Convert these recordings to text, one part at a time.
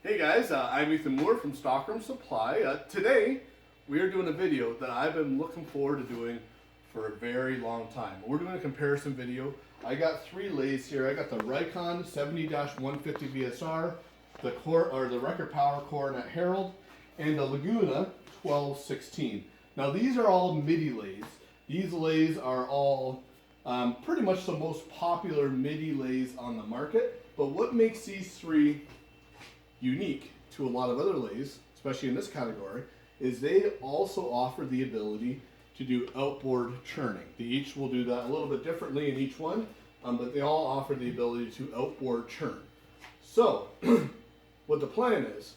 Hey guys, I'm Ethan Moore from Stockroom Supply. Today we are doing a video that I've been looking forward to doing for a very long time. We're doing a comparison video. I got three lathes here. I got the Rikon 70-150 VSR, the Record Power Coronet Herald, and the Laguna 1216. Now these are all Midi lathes. These lathes are all pretty much the most popular Midi lathes on the market. But what makes these three unique to a lot of other lathes, especially in this category, is they also offer the ability to do outboard churning. They each will do that a little bit differently in each one, but they all offer the ability to outboard churn. So, what the plan is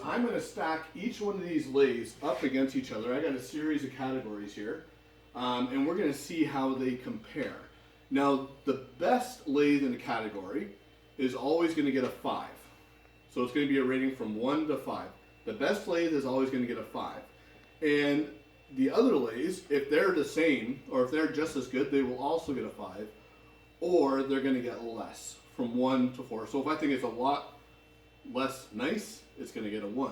I'm going to stack each one of these lathes up against each other. I got a series of categories here, and we're going to see how they compare. Now, the best lathe in the category is always going to get a 5. So it's going to be a rating from 1 to 5. The best lathe is always going to get a 5. And the other lathes, if they're the same, or if they're just as good, they will also get a 5. Or they're going to get less, from 1 to 4. So if I think it's a lot less nice, it's going to get a 1.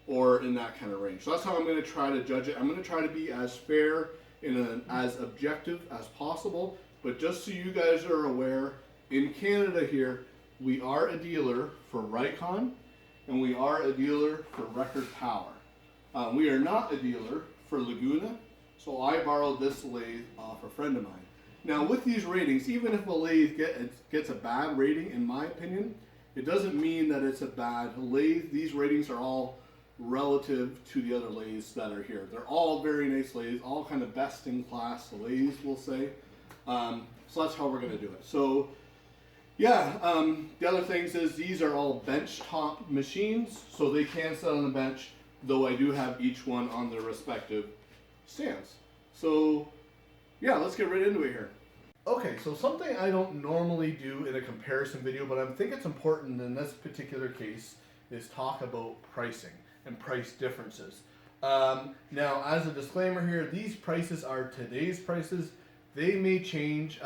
Or in that kind of range. So that's how I'm going to try to judge it. I'm going to try to be as fair and as objective as possible. But just so you guys are aware, in Canada here, we are a dealer for Rikon, and we are a dealer for Record Power. We are not a dealer for Laguna, so I borrowed this lathe off a friend of mine. Now with these ratings, even if a lathe gets a bad rating, in my opinion, it doesn't mean that it's a bad lathe. These ratings are all relative to the other lathes that are here. They're all very nice lathes, all kind of best in class lathes, we'll say. So that's how we're going to do it. So yeah, the other things is these are all bench top machines, so they can sit on the bench, though I do have each one on their respective stands. So yeah, let's get right into it here. Okay, so something I don't normally do in a comparison video, but I think it's important in this particular case, is talk about pricing and price differences. Now, as a disclaimer here, these prices are today's prices. They may change.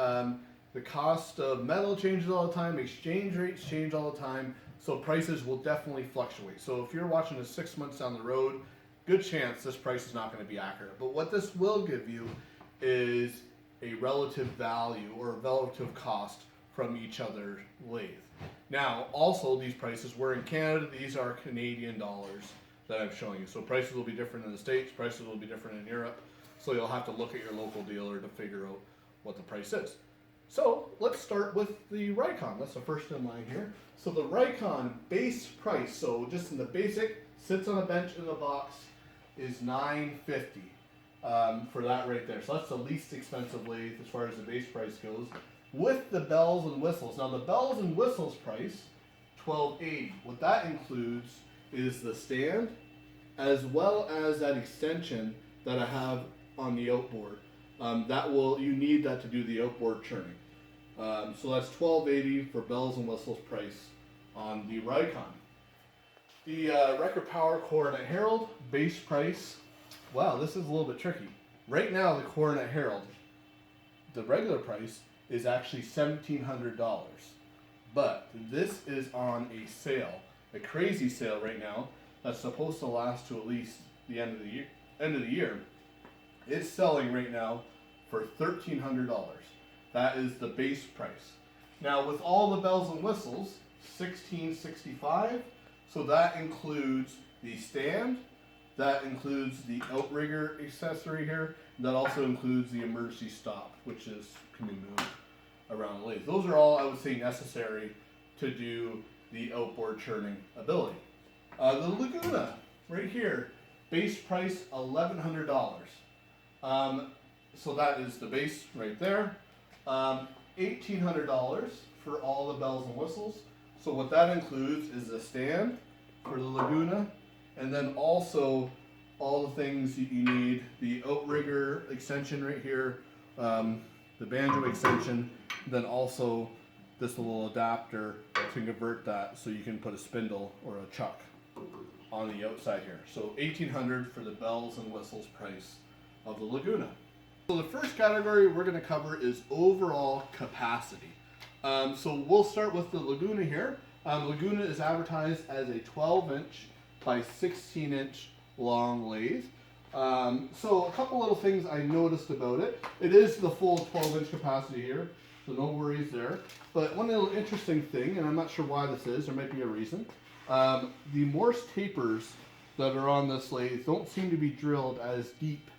The cost of metal changes all the time, exchange rates change all the time, so prices will definitely fluctuate. So if you're watching this 6 months down the road, good chance this price is not going to be accurate. But what this will give you is a relative value or a relative cost from each other lathe. Now, also these prices, we're in Canada, these are Canadian dollars that I'm showing you. So prices will be different in the States, prices will be different in Europe. So you'll have to look at your local dealer to figure out what the price is. So let's start with the Rikon. That's the first in line here. So the Rikon base price, so just in the basic, sits on a bench in the box, is $950 for that right there. So that's the least expensive lathe as far as the base price goes. With the bells and whistles. Now the bells and whistles price, $1280. What that includes is the stand, as well as that extension that I have on the outboard. You need that to do the outboard churning. So that's $1280 for bells and whistles price on the Rikon. The Record Power Coronet Herald base price. Wow, this is a little bit tricky. Right now, the Coronet Herald, the regular price is actually $1,700, but this is on a sale, a crazy sale right now. That's supposed to last to at least the end of the year. It's selling right now for $1,300. That is the base price. Now with all the bells and whistles, $1,665. So that includes the stand, that includes the outrigger accessory here, that also includes the emergency stop, which can be moved around the lathe. Those are all, I would say, necessary to do the outboard churning ability. The Laguna, right here, base price $1,100. So that is the base right there. $1,800 for all the bells and whistles. So what that includes is the stand for the Laguna, and then also all the things that you need, the outrigger extension right here, the banjo extension, then also this little adapter to convert that so you can put a spindle or a chuck on the outside here. So $1,800 for the bells and whistles price of the Laguna. So the first category we're going to cover is overall capacity. So we'll start with the Laguna here. Laguna is advertised as a 12-inch by 16-inch long lathe. So a couple little things I noticed about it. It is the full 12-inch capacity here, so no worries there. But one little interesting thing, and I'm not sure why this is, there might be a reason. The Morse tapers that are on this lathe don't seem to be drilled as deep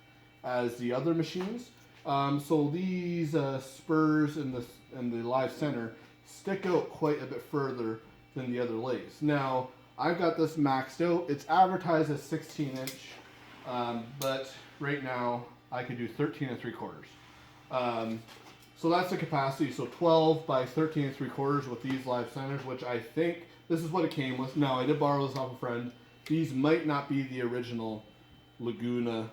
as the other machines. So these spurs in the live center stick out quite a bit further than the other lathes. Now, I've got this maxed out. It's advertised as 16-inch, but right now I could do 13 3/4. So that's the capacity. So 12 by 13 3/4 with these live centers, which I think this is what it came with. Now, I did borrow this off a friend. These might not be the original Laguna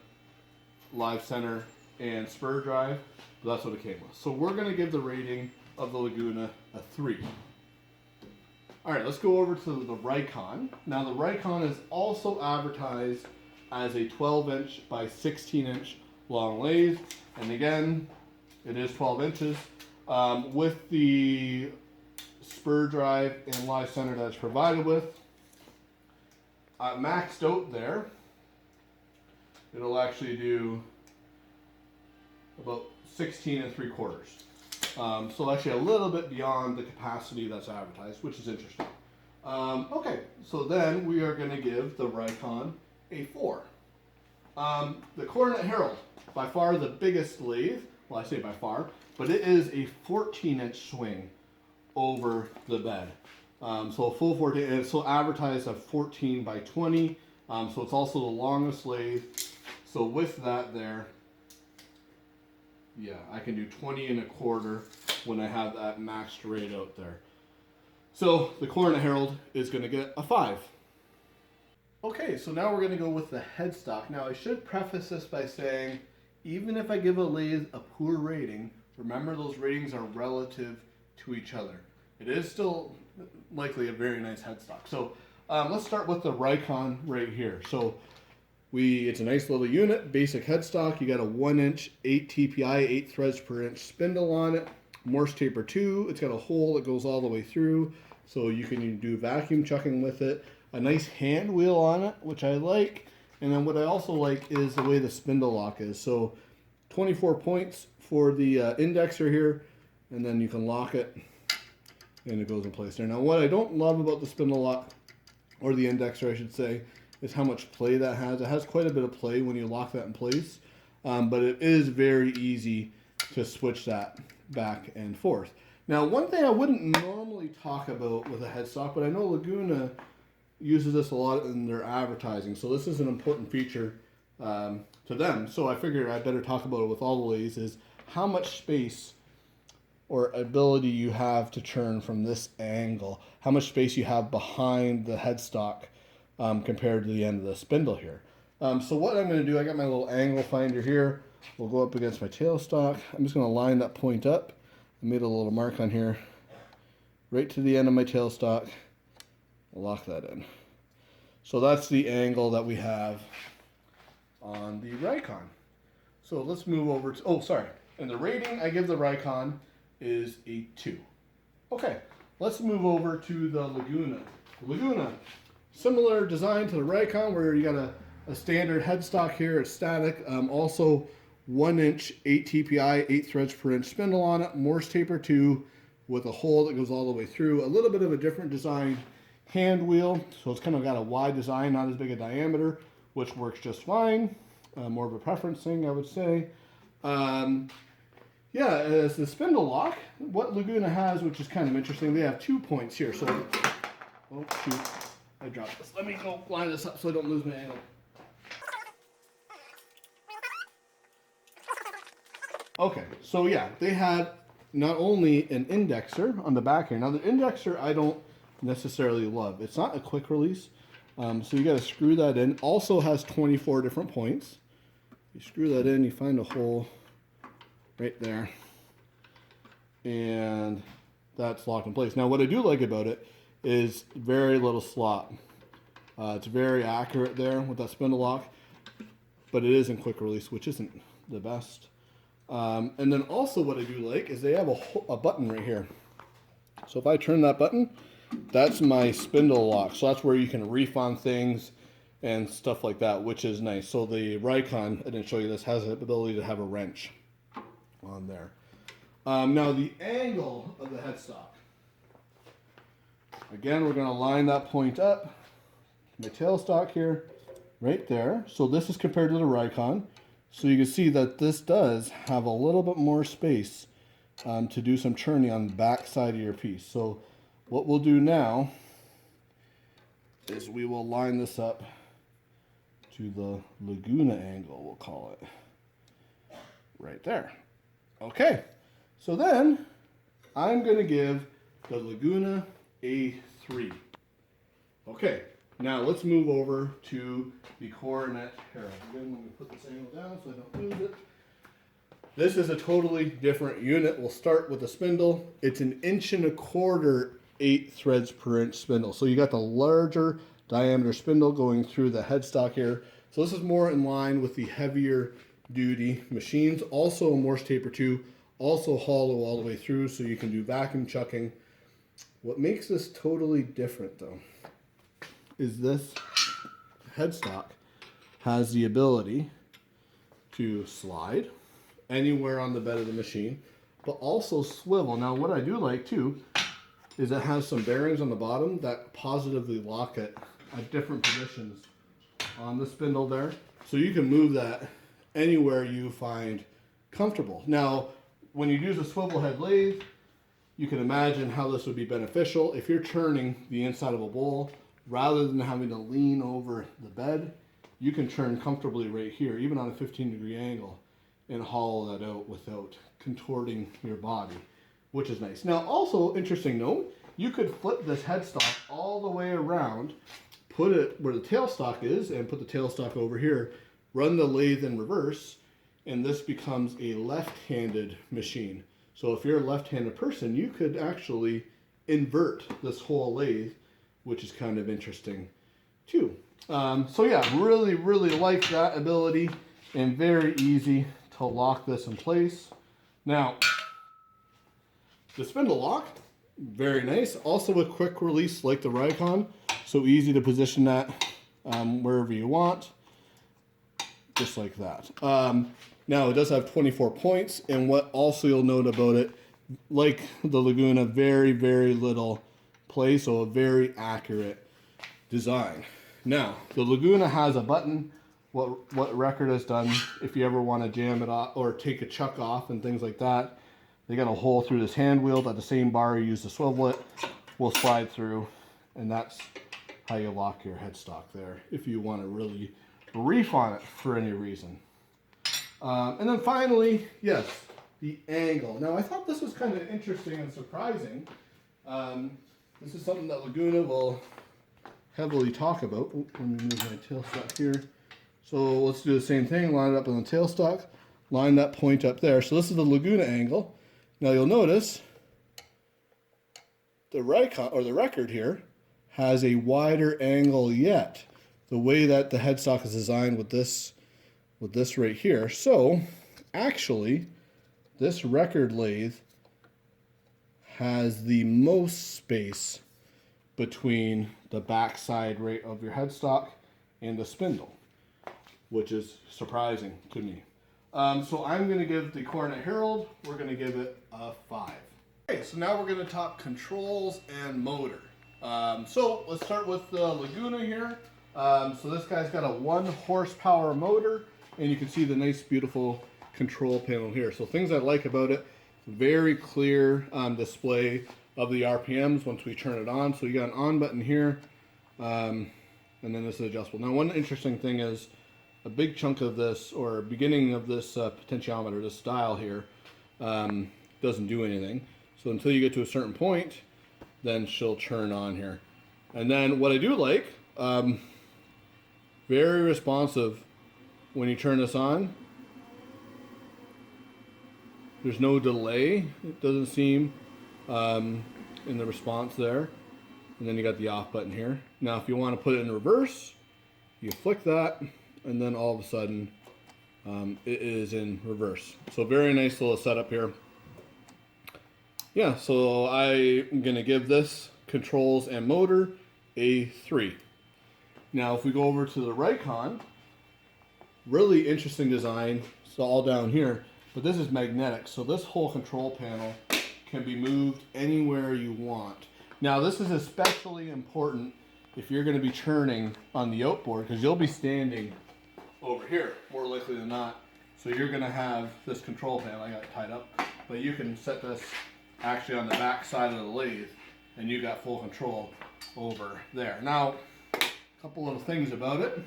live center and spur drive, but that's what it came with. So we're going to give the rating of the Laguna a 3. All right, let's go over to the Rikon. Now the Rikon is also advertised as a 12-inch by 16-inch long lathe, and again, it is 12 inches with the spur drive and live center that's provided with. Maxed out there, it'll actually do about 16 3/4. So actually a little bit beyond the capacity that's advertised, which is interesting. Okay, so then we are going to give the Rikon a 4. The Coronet Herald, by far the biggest lathe, well I say by far, but it is a 14-inch swing over the bed. So a full 14, and it's still advertised at 14 by 20, so it's also the longest lathe. So with that there, yeah, I can do 20 1/4 when I have that maxed rate out there. So the Coronet Herald is going to get a 5. Okay, so now we're going to go with the headstock. Now I should preface this by saying, even if I give a lathe a poor rating, remember those ratings are relative to each other. It is still likely a very nice headstock. So let's start with the Rikon right here. So it's a nice little unit, basic headstock. You got a 1-inch 8 TPI, 8 threads per inch spindle on it. Morse taper 2. It's got a hole that goes all the way through, so you can do vacuum chucking with it. A nice hand wheel on it, which I like. And then what I also like is the way the spindle lock is. So 24 points for the indexer here, and then you can lock it and it goes in place there. Now what I don't love about the spindle lock, or the indexer I should say, is how much play that has. It has quite a bit of play when you lock that in place, but it is very easy to switch that back and forth. Now one thing I wouldn't normally talk about with a headstock, but I know Laguna uses this a lot in their advertising, so this is an important feature to them. So I figured I better talk about it with all the lathes, is how much space or ability you have to turn from this angle, how much space you have behind the headstock compared to the end of the spindle here. So what I'm going to do, I got my little angle finder here. We'll go up against my tailstock. I'm just going to line that point up. I made a little mark on here, right to the end of my tailstock. I'll lock that in. So that's the angle that we have on the Rikon. So let's move over to, oh sorry, and the rating I give the Rikon is a 2. Okay, let's move over to the Laguna. Laguna, similar design to the Rikon, where you got a standard headstock here. It's static. Also 1-inch 8 TPI, 8 threads per inch spindle on it. Morse taper 2 with a hole that goes all the way through. A little bit of a different design hand wheel. So it's kind of got a wide design, not as big a diameter, which works just fine. More of a preference thing, I would say. Yeah, as the spindle lock, what Laguna has, which is kind of interesting, they have 2 points here. So, oh shoot, I dropped this. Let me go line this up so I don't lose my angle. Okay, so yeah, they have not only an indexer on the back here. Now the indexer I don't necessarily love. It's not a quick release, so you got to screw that in. Also has 24 different points. You screw that in, you find a hole right there, and that's locked in place. Now what I do like about it is very little slop. It's very accurate there with that spindle lock, but it is in quick release, which isn't the best. And then also what I do like is they have a button right here. So if I turn that button, that's my spindle lock. So that's where you can reef on things and stuff like that, which is nice. So the Rikon, I didn't show you this, has the ability to have a wrench on there. Now the angle of the headstock. Again, we're going to line that point up. My tailstock here, right there. So this is compared to the Rikon. So you can see that this does have a little bit more space to do some churning on the back side of your piece. So what we'll do now is we will line this up to the Laguna angle, we'll call it. Right there. Okay, so then I'm going to give the Laguna a 3. Okay, now let's move over to the Coronet Herald. Again, let me put this angle down so I don't lose it. This is a totally different unit. We'll start with the spindle. It's an 1.25 inch 8 threads per inch spindle. So you got the larger diameter spindle going through the headstock here. So this is more in line with the heavier duty machines. Also a Morse taper too. Also hollow all the way through, so you can do vacuum chucking. What makes this totally different though is this headstock has the ability to slide anywhere on the bed of the machine, but also swivel. Now what I do like too is it has some bearings on the bottom that positively lock it at different positions on the spindle there. So you can move that anywhere you find comfortable. Now, when you use a swivel head lathe, you can imagine how this would be beneficial. If you're turning the inside of a bowl, rather than having to lean over the bed, you can turn comfortably right here, even on a 15-degree angle, and hollow that out without contorting your body, which is nice. Now, also, interesting note, you could flip this headstock all the way around, put it where the tailstock is, and put the tailstock over here, run the lathe in reverse, and this becomes a left-handed machine. So if you're a left-handed person, you could actually invert this whole lathe, which is kind of interesting too. So yeah, really, really like that ability, and very easy to lock this in place. Now, the spindle lock, very nice. Also a quick release like the Rikon, so easy to position that wherever you want, just like that. Now it does have 24 points, and what also you'll note about it, like the Laguna, very, very little play, so a very accurate design. Now, the Laguna has a button, what Record has done, if you ever want to jam it off or take a chuck off and things like that, they got a hole through this hand wheel that the same bar you use to swivel it will slide through, and that's how you lock your headstock there if you want to really reef on it for any reason. And then finally, yes, the angle. Now I thought this was kind of interesting and surprising. This is something that Laguna will heavily talk about. Ooh, let me move my tailstock here. So let's do the same thing, line it up on the tailstock, line that point up there. So this is the Laguna angle. Now you'll notice the Rikon, or the Record here, has a wider angle yet. The way that the headstock is designed with this right here. So actually, this Record lathe has the most space between the back side right of your headstock and the spindle, which is surprising to me. So I'm going to give the Coronet Herald, we're going to give it a 5. Okay, so now we're going to talk controls and motor. So let's start with the Laguna here. So this guy's got a 1 horsepower motor, and you can see the nice, beautiful control panel here. So things I like about it, very clear display of the RPMs once we turn it on. So you got an on button here, and then this is adjustable. Now, one interesting thing is a big chunk of this, or beginning of this potentiometer, this dial here, doesn't do anything. So until you get to a certain point, then she'll turn on here. And then what I do like, very responsive when you turn this on. There's no delay, it doesn't seem, in the response there. And then you got the off button here. Now if you want to put it in reverse, you flick that, and then all of a sudden it is in reverse. So very nice little setup here. Yeah, so I'm going to give this controls and motor, a 3. Now if we go over to the Rikon, really interesting design. It's all down here, but this is magnetic, so this whole control panel can be moved anywhere you want. Now this is especially important if you're going to be turning on the outboard, because you'll be standing over here more likely than not. So you're going to have this control panel. I got it tied up, but you can set this actually on the back side of the lathe, and you got full control over there. Now, a couple little things about it.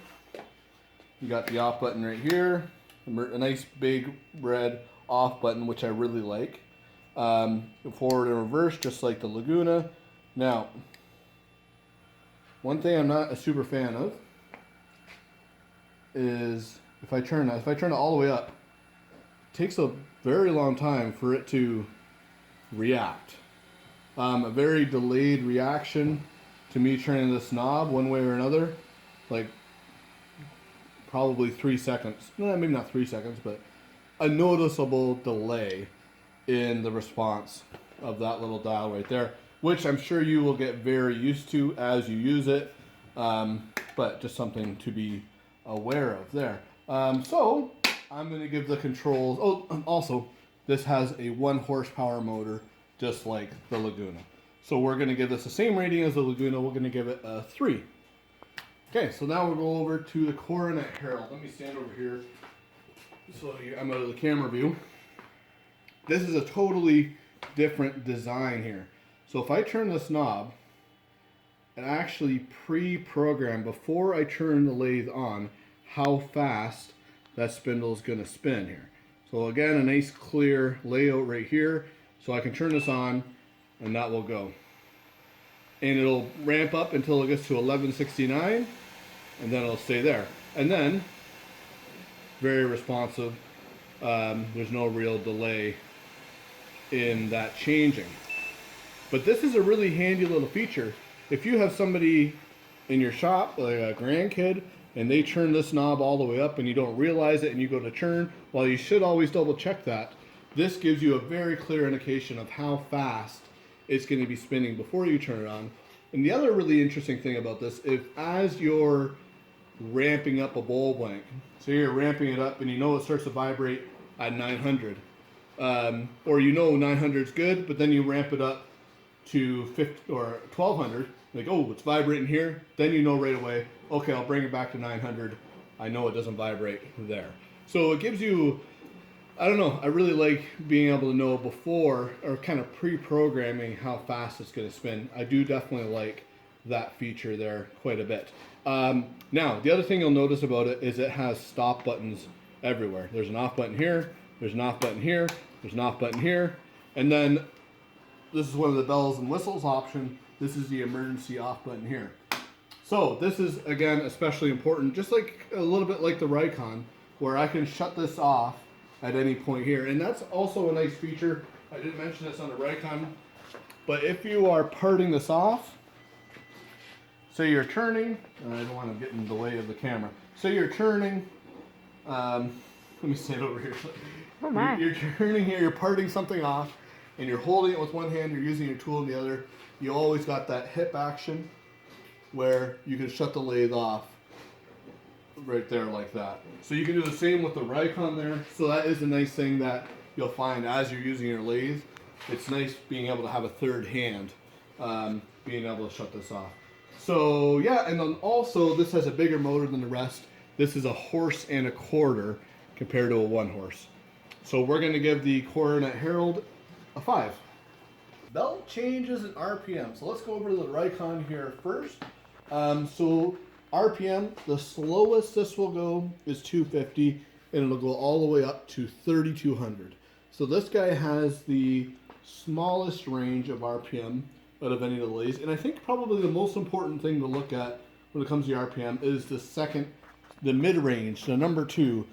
You got the off button right here, a nice big red off button, which I really like. Forward and reverse, just like the Laguna. Now, one thing I'm not a super fan of is if I turn it all the way up, it takes a very long time for it to react. A very delayed reaction to me turning this knob one way or another, like probably 3 seconds. No, maybe not 3 seconds, but a noticeable delay in the response of that little dial right there, which I'm sure you will get very used to as you use it, but just something to be aware of there. So I'm going to give the controls. Oh, also, this has a 1 horsepower motor, just like the Laguna. So we're going to give this the same rating as the Laguna. We're going to give it a 3. Okay, so now we'll go over to the Coronet Herald. Let me stand over here so I'm out of the camera view. This is a totally different design here. So if I turn this knob, it actually pre-programmed before I turn the lathe on how fast that spindle is going to spin here. So again, a nice clear layout right here. So I can turn this on and that will go. And it'll ramp up until it gets to 1169 and then it'll stay there. And then, very responsive, there's no real delay in that changing. But this is a really handy little feature. If you have somebody in your shop, like a grandkid, and they turn this knob all the way up and you don't realize it and you go to turn, well, you should always double check that. This gives you a very clear indication of how fast it's going to be spinning before you turn it on. And the other really interesting thing about this is as you're ramping up a bowl blank, so you're ramping it up and you know it starts to vibrate at 900, or you know 900 is good, but then you ramp it up to 50 or 1200, like, oh, it's vibrating here, then you know right away, okay, I'll bring it back to 900. I know it doesn't vibrate there. So it gives you, I don't know, I really like being able to know before, or kind of pre-programming how fast it's going to spin. I do definitely like that feature there quite a bit. Now, the other thing you'll notice about it is it has stop buttons everywhere. There's an off button here, there's an off button here, there's an off button here, and then this is one of the bells and whistles option. This is the emergency off button here. So this is, again, especially important, just like a little bit like the Rikon, where I can shut this off at any point here. And that's also a nice feature. I didn't mention this on the Rikon, but if you are parting this off, say you're turning, and I don't want to get in the way of the camera. Say you're turning, let me stand over here. Oh my. You're turning here, you're parting something off, and you're holding it with one hand, you're using your tool in the other. You always got that hip action where you can shut the lathe off right there like that. So you can do the same with the Rikon there. So that is a nice thing that you'll find as you're using your lathe. It's nice being able to have a third hand, being able to shut this off. So yeah, and then also this has a bigger motor than the rest. This is a 1.25 horses compared to a 1 horse. So we're going to give the Coronet Herald a 5. Belt changes in RPM. So let's go over to the Rikon here first. So RPM, the slowest this will go is 250, and it'll go all the way up to 3200. So this guy has the smallest range of RPM out of any of the lathes, and I think probably the most important thing to look at when it comes to RPM is the mid-range, the number 2.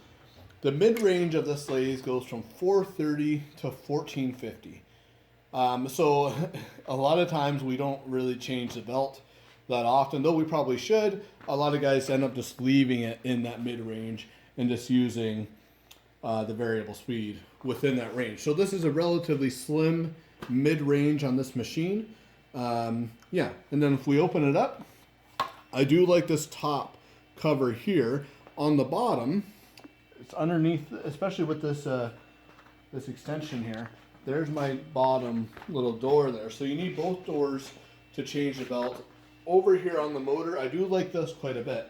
The mid-range of this lathe goes from 430 to 1450. So a lot of times we don't really change the belt that often, though we probably should. A lot of guys end up just leaving it in that mid-range and just using the variable speed within that range. So this is a relatively slim mid-range on this machine. Yeah, and then if we open it up, I do like this top cover here. On the bottom, it's underneath, especially with this this extension here. There's my bottom little door there. So you need both doors to change the belt. Over here on the motor, I do like this quite a bit.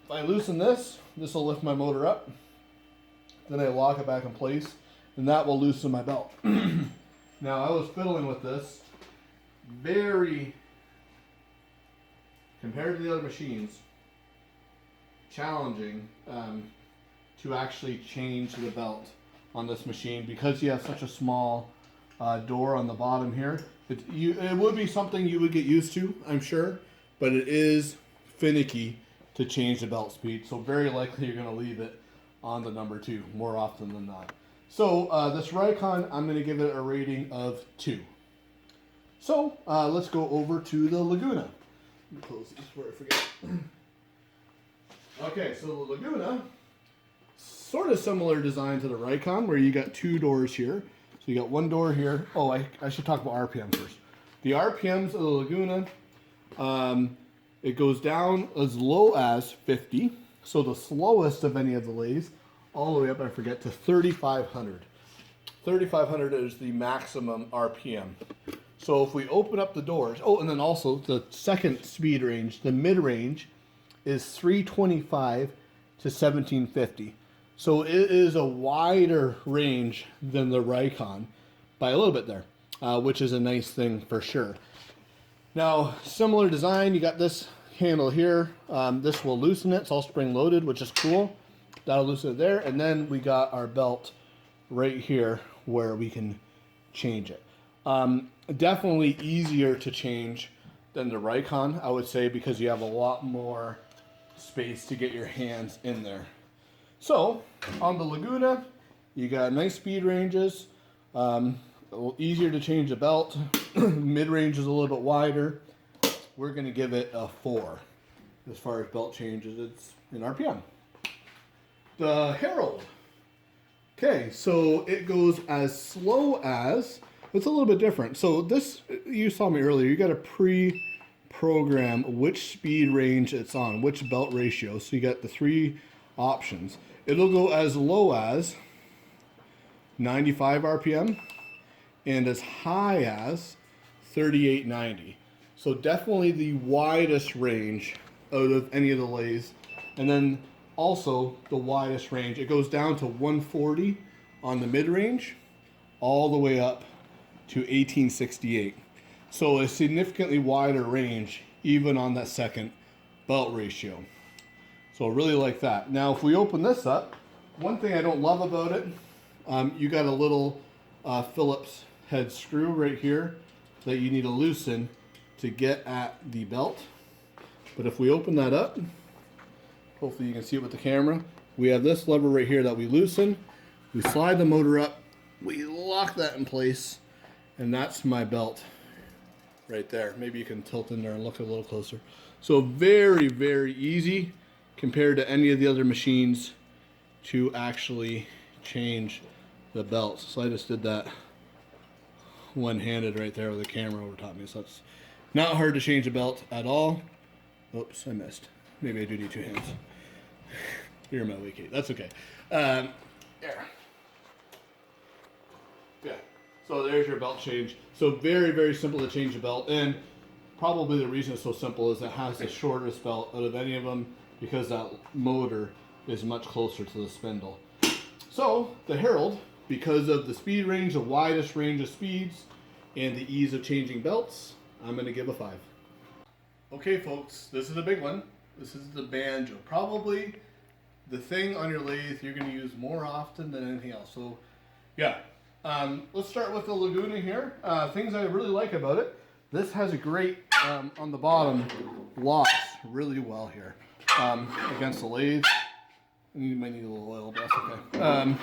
If I loosen this, this will lift my motor up. Then I lock it back in place, and that will loosen my belt. Now, I was fiddling with this. Very, compared to the other machines, challenging to actually change the belt on this machine because you have such a small door on the bottom here. It would be something you would get used to, I'm sure, but it is finicky to change the belt speed, so very likely you're going to leave it on the number 2 more often than not. So this Rikon, I'm going to give it a rating of 2. So let's go over to the Laguna. Let me close this before I forget. Okay, so the Laguna, sort of similar design to the Rikon, where you got 2 doors here. So you got one door here. Oh, I should talk about RPM first. The RPMs of the Laguna, it goes down as low as 50. So the slowest of any of the lathes, all the way up, I forget, to 3,500. 3,500 is the maximum RPM. So if we open up the doors, oh, and then also the second speed range, the mid-range, is 325 to 1750. So it is a wider range than the Rikon by a little bit there, which is a nice thing for sure. Now, similar design, you got this handle here. This will loosen it. It's all spring loaded, which is cool. That'll loosen it there. And then we got our belt right here where we can change it. Definitely easier to change than the Rikon, I would say, because you have a lot more space to get your hands in there. So on the Laguna, you got nice speed ranges, a little easier to change the belt. Mid-range is a little bit wider. We're going to give it a 4 as far as belt changes. It's in RPM. The Herald. Okay, so it goes as slow as, it's a little bit different. So this, you saw me earlier, you got to pre-program which speed range it's on, which belt ratio. So you got the 3 options. It'll go as low as 95 RPM and as high as 3890. So definitely the widest range out of any of the lathes. And then also the widest range. It goes down to 140 on the mid-range all the way up to 1868. So a significantly wider range even on that second belt ratio. So I really like that. Now if we open this up, one thing I don't love about it, you got a little Phillips head screw right here that you need to loosen to get at the belt. But if we open that up, hopefully you can see it with the camera, we have this lever right here that we loosen. We slide the motor up, we lock that in place, and that's my belt right there. Maybe you can tilt in there and look a little closer. So very, very easy compared to any of the other machines to actually change the belts. So I just did that one-handed right there with the camera over top me. So that's not hard to change a belt at all. Oops, I missed. Maybe I do need 2 hands. You're my weak eight. That's okay. There. Yeah. So there's your belt change. So very, very simple to change the belt. And probably the reason it's so simple is it has the shortest belt out of any of them because that motor is much closer to the spindle. So the Herald, because of the speed range, the widest range of speeds, and the ease of changing belts, I'm going to give a 5. Okay folks, this is a big one. This is the banjo. Probably the thing on your lathe you're going to use more often than anything else. So yeah, let's start with the Laguna here. Things I really like about it. This has a great, on the bottom, locks really well here against the lathe. You might need a little oil, but that's okay.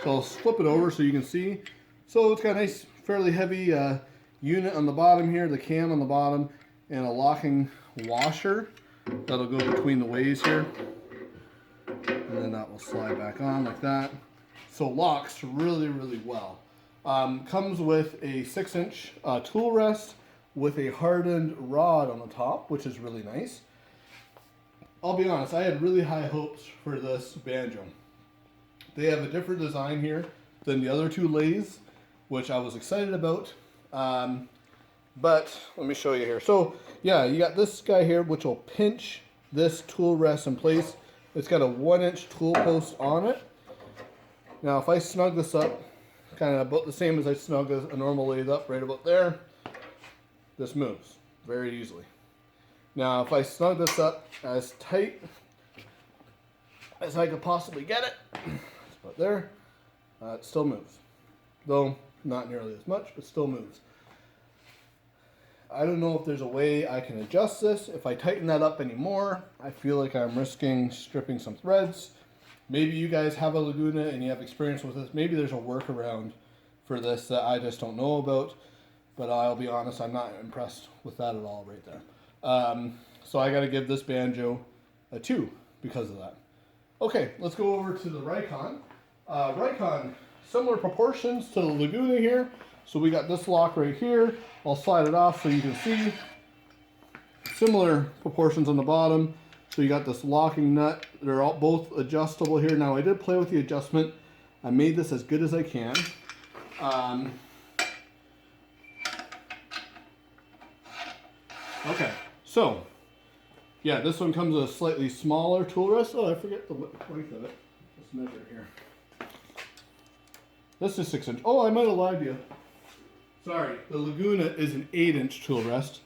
So I'll flip it over so you can see. So it's got a nice, fairly heavy unit on the bottom here, the cam on the bottom, and a locking washer that'll go between the ways here. And then that will slide back on like that. So locks really, really well. Comes with a 6-inch tool rest with a hardened rod on the top, which is really nice. I'll be honest, I had really high hopes for this banjo. They have a different design here than the other two lathes, which I was excited about. But let me show you here. So yeah, you got this guy here, which will pinch this tool rest in place. It's got a 1-inch tool post on it. Now if I snug this up, kind of about the same as I snug a normal lathe up, right about there, this moves very easily. Now if I snug this up as tight as I could possibly get it, it's about there, it still moves. Though not nearly as much, but still moves. I don't know if there's a way I can adjust this. If I tighten that up anymore, I feel like I'm risking stripping some threads. Maybe you guys have a Laguna and you have experience with this. Maybe there's a workaround for this that I just don't know about. But I'll be honest, I'm not impressed with that at all right there. So I got to give this banjo a 2 because of that. Okay, let's go over to the Rikon. Rikon, similar proportions to the Laguna here. So we got this lock right here. I'll slide it off so you can see. Similar proportions on the bottom. So you got this locking nut. They're all both adjustable here. Now I did play with the adjustment. I made this as good as I can. Okay, so yeah, this one comes with a slightly smaller tool rest. Oh, I forget the length of it. Let's measure it here. This is 6 inch. Oh, I might have lied to you. Sorry, the Laguna is an 8-inch tool rest.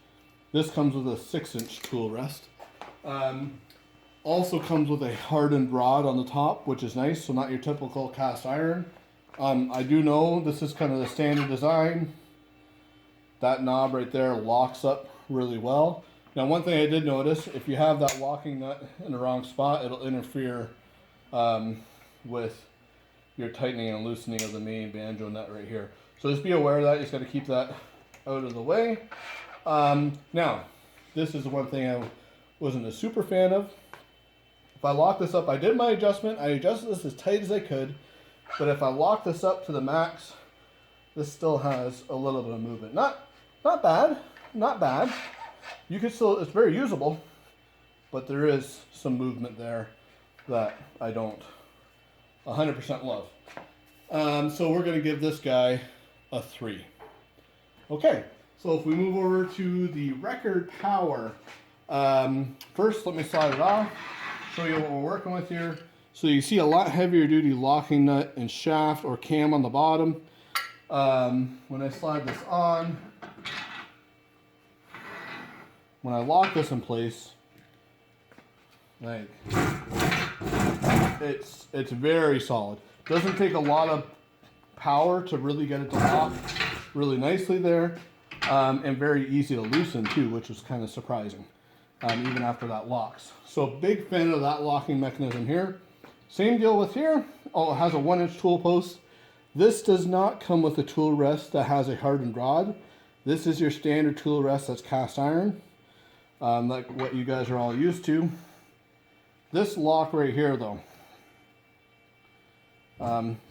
This comes with a 6-inch tool rest. Also comes with a hardened rod on the top, which is nice, so not your typical cast iron. I do know this is kind of the standard design. That knob right there locks up really well. Now one thing I did notice, if you have that locking nut in the wrong spot, it'll interfere with your tightening and loosening of the main banjo nut right here. So just be aware of that. You just got to keep that out of the way. Now, this is the one thing I wasn't a super fan of. If I lock this up, I did my adjustment. I adjusted this as tight as I could. But if I lock this up to the max, this still has a little bit of movement. Not bad. Not bad. You can still, it's very usable, but there is some movement there that I don't 100% love. So we're going to give this guy a 3. Okay, so if we move over to the record power, first let me slide it off, show you what we're working with here. So you see a lot heavier duty locking nut and shaft or cam on the bottom. When I slide this on, when I lock this in place, like it's very solid. Doesn't take a lot of power to really get it to lock really nicely there, and very easy to loosen too, which was kind of surprising, even after that locks. So big fan of that locking mechanism here. Same deal with here. Oh, it has a 1-inch tool post. This does not come with a tool rest that has a hardened rod. This is your standard tool rest that's cast iron, like what you guys are all used to. This lock right here though,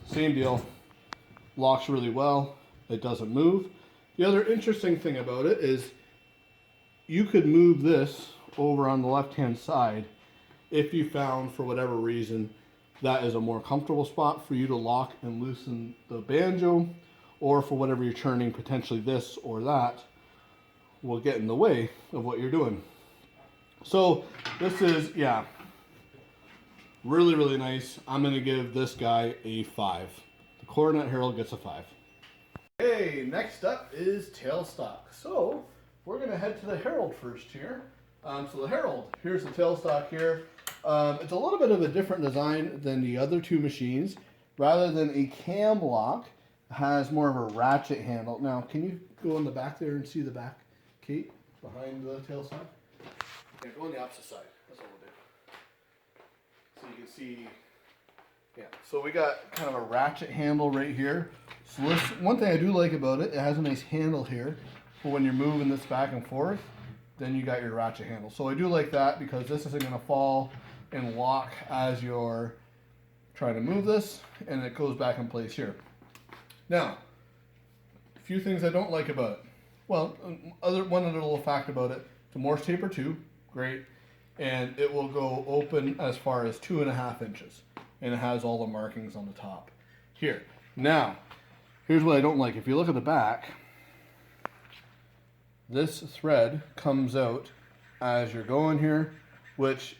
same deal, locks really well, it doesn't move. The other interesting thing about it is you could move this over on the left hand side if you found, for whatever reason, that is a more comfortable spot for you to lock and loosen the banjo, or for whatever you're turning, potentially this or that will get in the way of what you're doing. So this is, yeah, really, really nice. I'm going to give this guy a 5. The Coronet Herald gets a 5. Okay, next up is Tailstock. So we're going to head to the Herald first here. So the Herald, here's the Tailstock here. It's a little bit of a different design than the other two machines. Rather than a cam lock, it has more of a ratchet handle. Now, can you go in the back there and see the back, Kate, behind the Tailstock? Yeah, go on the opposite side. That's what we'll do. So you can see, yeah. So we got kind of a ratchet handle right here. So this, one thing I do like about it, it has a nice handle here for when you're moving this back and forth. Then you got your ratchet handle. So I do like that because this isn't going to fall and lock as you're trying to move this, and it goes back in place here. Now, few things I don't like about it. Well, one other little fact about it, it's a Morse taper too, great. And it will go open as far as 2.5 inches. And it has all the markings on the top. Here. Now, here's what I don't like. If you look at the back, this thread comes out as you're going here, which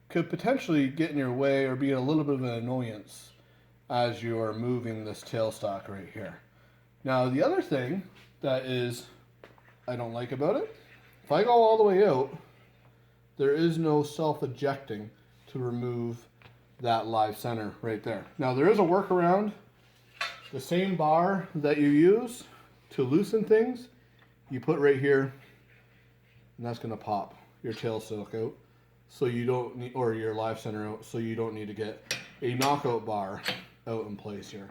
could potentially get in your way or be a little bit of an annoyance as you are moving this tailstock right here. Now, the other thing that I don't like about it, if I go all the way out, there is no self-ejecting to remove that live center right there. Now, there is a workaround. The same bar that you use to loosen things, you put right here, and that's going to pop your tailstock out, so you don't need, or your live center out, so you don't need to get a knockout bar out in place here.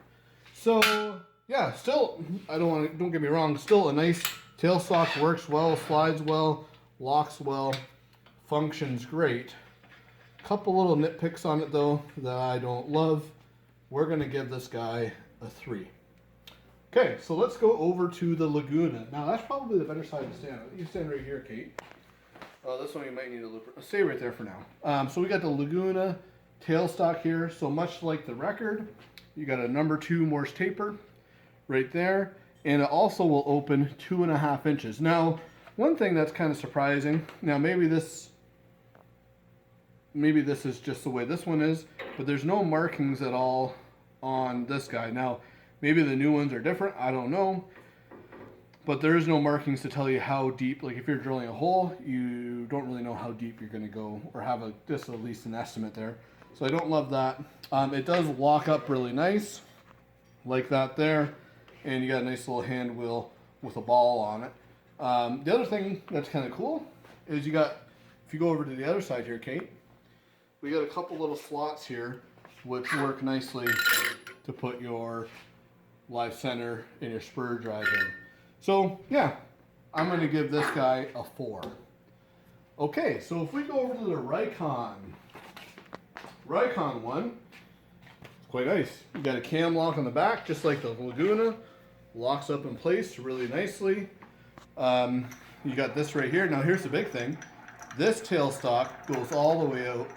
So yeah, still, don't get me wrong, still a nice tailstock, works well, slides well, locks well, functions great. Couple little nitpicks on it though that I don't love. We're going to give this guy a 3. Okay, so let's go over to the Laguna. Now that's probably the better side to stand on. You stand right here, Kate. This one you might need a loop. Stay right there for now. So we got the Laguna tailstock here. So much like the Record, you got a number 2 Morse taper right there, and it also will open 2.5 inches. Now, one thing that's kind of surprising. Now maybe this is just the way this one is, but there's no markings at all on this guy. Now, maybe the new ones are different. I don't know. But there is no markings to tell you how deep. Like if you're drilling a hole, you don't really know how deep you're going to go, or have just at least an estimate there. So I don't love that. It does lock up really nice, like that there, and you got a nice little hand wheel with a ball on it. The other thing that's kind of cool is you got, if you go over to the other side here, Kate, we got a couple little slots here which work nicely to put your live center and your spur drive in. So yeah, I'm going to give this guy a 4. Okay, so if we go over to the Rikon one, it's quite nice. You got a cam lock on the back, just like the Laguna, locks up in place really nicely. You got this right here. Now here's the big thing. This tailstock goes all the way out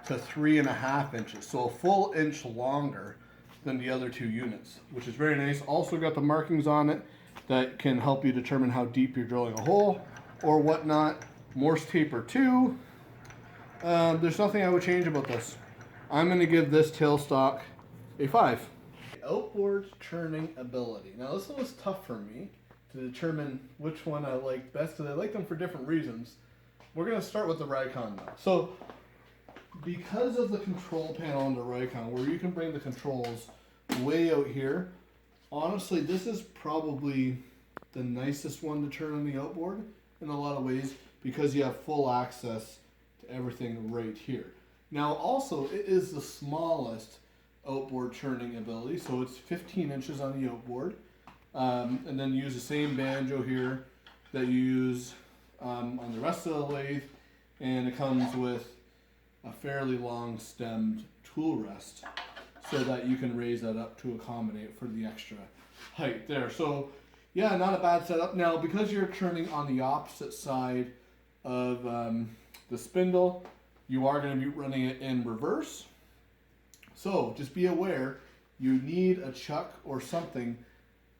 to 3.5 inches, so a full inch longer than the other 2 units, which is very nice. Also got the markings on it that can help you determine how deep you're drilling a hole or whatnot. Morse taper 2. There's nothing I would change about this. I'm going to give this tailstock a 5. Outboard turning ability. Now this one was tough for me to determine which one I liked best, because I like them for different reasons. We're going to start with the Rikon now. So because of the control panel on the Rikon, where you can bring the controls way out here, honestly, this is probably the nicest one to turn on the outboard in a lot of ways, because you have full access to everything right here. Now also, it is the smallest outboard turning ability, so it's 15 inches on the outboard. And then you use the same banjo here that you use on the rest of the lathe, and it comes with a fairly long stemmed tool rest so that you can raise that up to accommodate for the extra height there. So yeah, not a bad setup. Now because you're turning on the opposite side of the spindle, you are going to be running it in reverse. So just be aware, you need a chuck or something,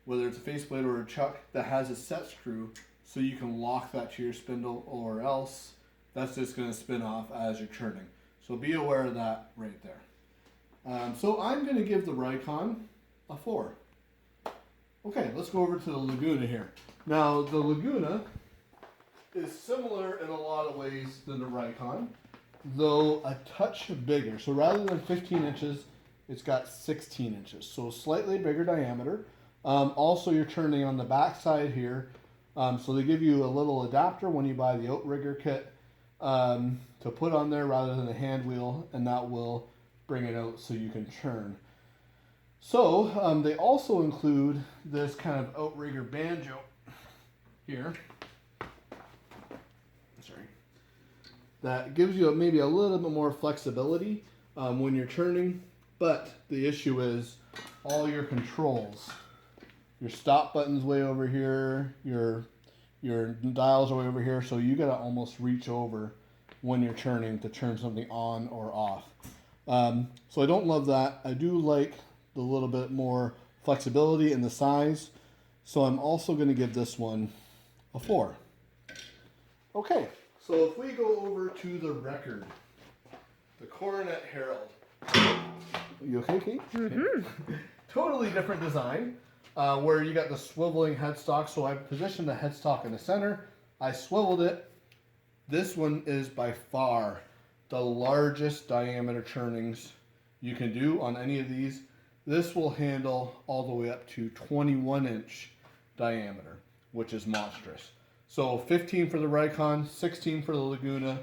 whether it's a faceplate or a chuck, that has a set screw so you can lock that to your spindle, or else that's just going to spin off as you're turning. So be aware of that right there. So I'm going to give the Rikon a 4. Okay, let's go over to the Laguna here. Now the Laguna is similar in a lot of ways than the Rikon, though a touch bigger. So rather than 15 inches, it's got 16 inches. So slightly bigger diameter. Also, you're turning on the back side here. So they give you a little adapter when you buy the outrigger kit to put on there rather than a hand wheel, and that will bring it out so you can turn. So they also include this kind of outrigger banjo here. Sorry. That gives you maybe a little bit more flexibility when you're turning, but the issue is all your controls Your stop button's way over here. Your dials are way over here. So you gotta almost reach over when you're turning to turn something on or off. So I don't love that. I do like the little bit more flexibility in the size. So I'm also gonna give this one a 4. Okay, so if we go over to the record, the Coronet Herald. You okay, Kate? Mm-hmm. Totally different design, where you got the swiveling headstock. So I positioned the headstock in the center. I swiveled it. This one is by far the largest diameter turnings you can do on any of these. This will handle all the way up to 21-inch diameter, which is monstrous. So 15 for the Rikon, 16 for the Laguna,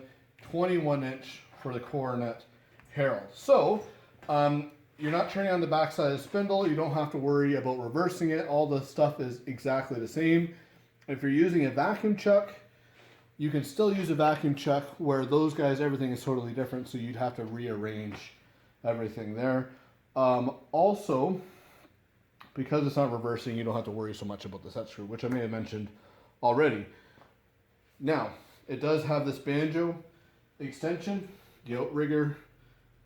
21-inch for the Coronet Herald. So you're not turning on the backside of the spindle. You don't have to worry about reversing it. All the stuff is exactly the same. If you're using a vacuum chuck, you can still use a vacuum chuck, where those guys, everything is totally different, so you'd have to rearrange everything there. Also, because it's not reversing, you don't have to worry so much about the set screw, which I may have mentioned already. Now, it does have this banjo extension, the outrigger,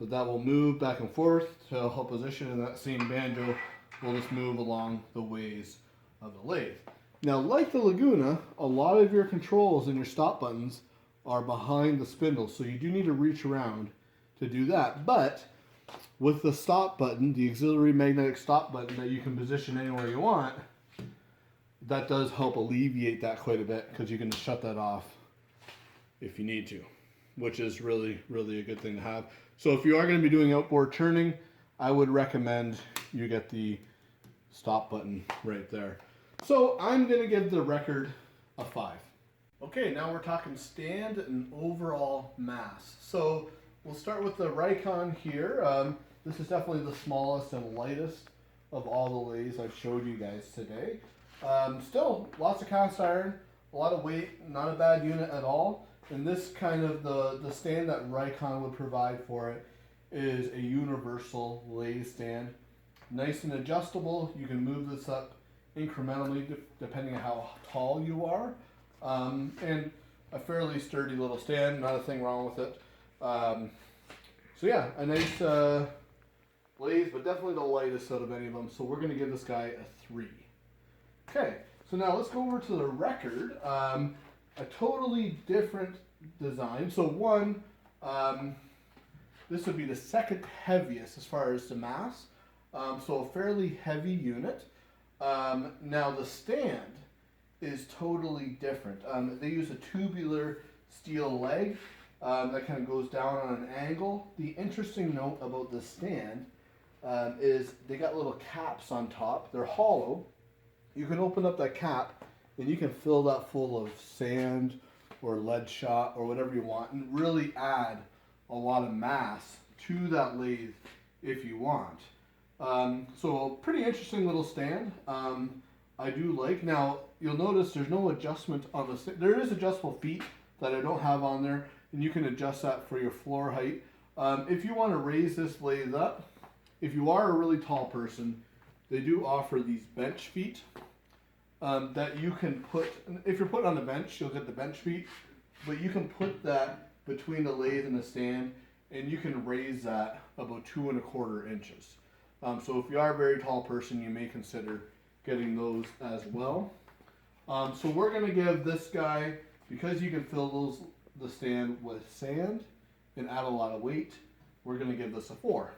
but that will move back and forth to help position, and that same banjo will just move along the ways of the lathe. Now, like the Laguna, a lot of your controls and your stop buttons are behind the spindle, so you do need to reach around to do that. But with the stop button, the auxiliary magnetic stop button that you can position anywhere you want, that does help alleviate that quite a bit, because you can shut that off if you need to, which is really, really a good thing to have. So if you are going to be doing outboard turning, I would recommend you get the stop button right there. So I'm going to give the record a 5. Okay, now we're talking stand and overall mass. So we'll start with the Rikon here. This is definitely the smallest and lightest of all the lathes I've showed you guys today. Still, lots of cast iron, a lot of weight, not a bad unit at all. And this kind of the stand that Rikon would provide for it is a universal lathe stand. Nice and adjustable. You can move this up incrementally depending on how tall you are. And a fairly sturdy little stand, not a thing wrong with it. So yeah, a nice lathe, but definitely the lightest out of any of them. So we're going to give this guy a 3. Okay, so now let's go over to the record. A totally different design. So one, this would be the second heaviest as far as the mass. So a fairly heavy unit. Now the stand is totally different. They use a tubular steel leg that kind of goes down on an angle. The interesting note about the stand is they got little caps on top. They're hollow. You can open up that cap and you can fill that full of sand or lead shot or whatever you want, and really add a lot of mass to that lathe if you want. So a pretty interesting little stand. I do like. Now you'll notice there's no adjustment on the stand. There is adjustable feet that I don't have on there, and you can adjust that for your floor height. If you want to raise this lathe up, if you are a really tall person, they do offer these bench feet that you can put. If you're put on the bench, you'll get the bench feet, but you can put that between the lathe and the stand, and you can raise that about 2 1/4 inches. So if you are a very tall person, you may consider getting those as well. So we're going to give this guy, because you can fill the stand with sand and add a lot of weight, we're going to give this a 4.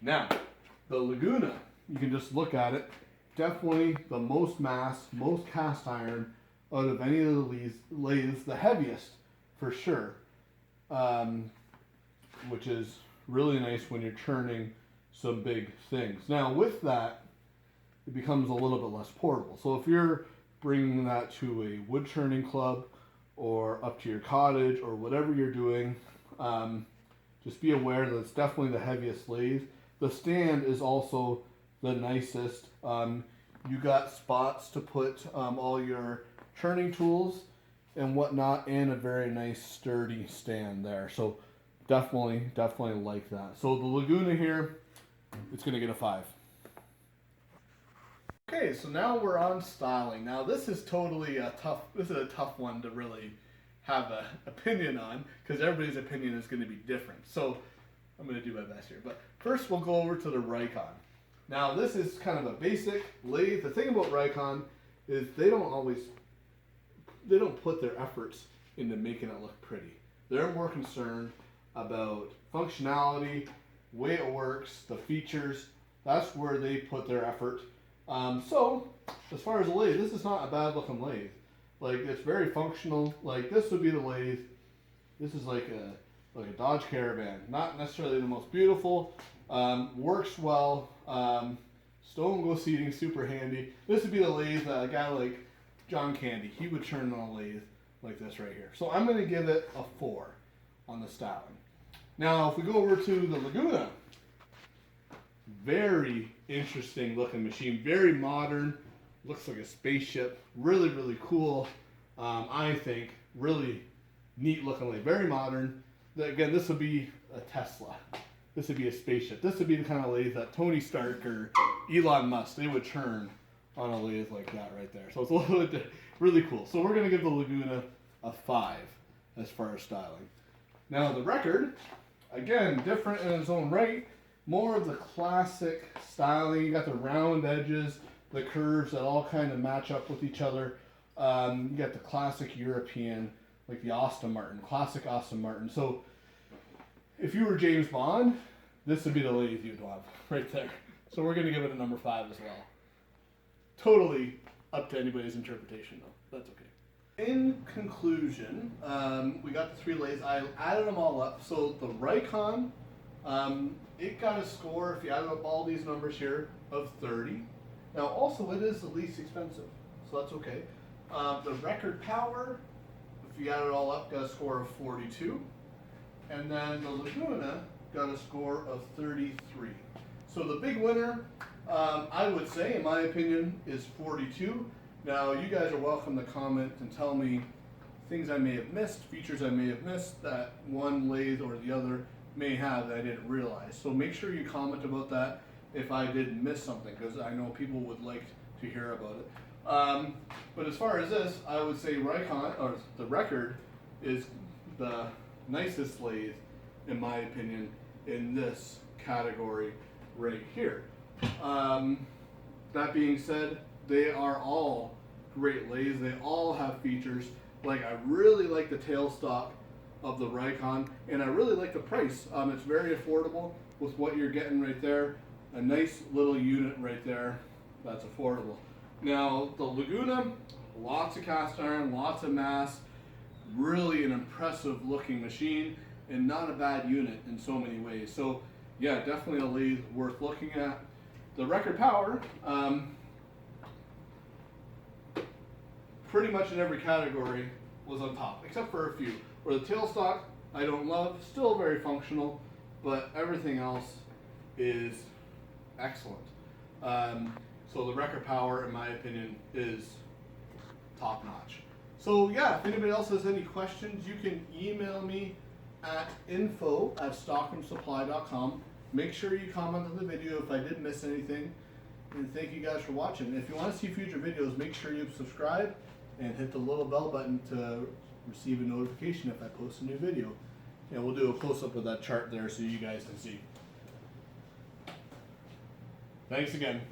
Now, the Laguna, you can just look at it, definitely the most mass, most cast iron out of any of the lathes, the heaviest for sure, which is really nice when you're turning some big things. Now with that, it becomes a little bit less portable. So if you're bringing that to a wood churning club or up to your cottage or whatever you're doing, just be aware that it's definitely the heaviest lathe. The stand is also the nicest. You got spots to put all your churning tools and whatnot, and a very nice sturdy stand there. So definitely like that. So the Laguna here, it's going to get a 5. Okay, so now we're on styling. Now this is totally a tough one to really have an opinion on, because everybody's opinion is going to be different. So I'm going to do my best here. But first we'll go over to the Rikon. Now this is kind of a basic lathe. The thing about Rikon is they don't put their efforts into making it look pretty. They're more concerned about functionality, way it works, the features. That's where they put their effort. So, as far as the lathe, this is not a bad looking lathe. Like, it's very functional. Like, this would be the lathe. This is like a Dodge Caravan. Not necessarily the most beautiful. Works well. Stone glow seating, super handy. This would be the lathe a guy like John Candy, he would turn on a lathe like this right here. So I'm going to give it a 4 on the styling. Now, if we go over to the Laguna, very interesting looking machine, very modern, looks like a spaceship, really, really cool. I think really neat looking lathe, very modern. Again, this would be a Tesla. This would be a spaceship. This would be the kind of lathe that Tony Stark or Elon Musk, they would turn on a lathe like that right there. So it's a little bit really cool. So we're going to give the Laguna a 5 as far as styling. Now the Record, again, different in its own right. More of the classic styling. You got the round edges, the curves that all kind of match up with each other. You got the classic European, like the Aston Martin, classic Aston Martin. So if you were James Bond, this would be the lathe you'd have right there. So we're going to give it a number 5 as well. Totally up to anybody's interpretation though. That's okay. In conclusion, we got the 3 lathes. I added them all up. So the Rikon, it got a score, if you added up all these numbers here, of 30. Now also it is the least expensive, so that's okay. The Record Power, if you add it all up, got a score of 42. And then the Laguna got a score of 33. So the big winner, I would say, in my opinion, is 42. Now, you guys are welcome to comment and tell me things I may have missed, features I may have missed that one lathe or the other may have that I didn't realize. So make sure you comment about that if I did miss something, because I know people would like to hear about it. But as far as this, I would say Rikon, or the Record, is the nicest lathe, in my opinion, in this category right here. That being said, they are all great lathes. They all have features. Like, I really like the tailstock of the Rikon, and I really like the price. It's very affordable with what you're getting right there. A nice little unit right there that's affordable. Now, the Laguna, lots of cast iron, lots of mass, really an impressive looking machine, and not a bad unit in so many ways. So yeah, definitely a lathe worth looking at. The Record Power, pretty much in every category was on top, except for a few. Where the tailstock, I don't love, still very functional, but everything else is excellent. So the Record Power, in my opinion, is top notch. So yeah, if anybody else has any questions, you can email me at info@stockroomsupply.com. Make sure you comment on the video if I did miss anything. And thank you guys for watching. If you want to see future videos, make sure you subscribe and hit the little bell button to receive a notification if I post a new video. And we'll do a close-up of that chart there so you guys can see. Thanks again.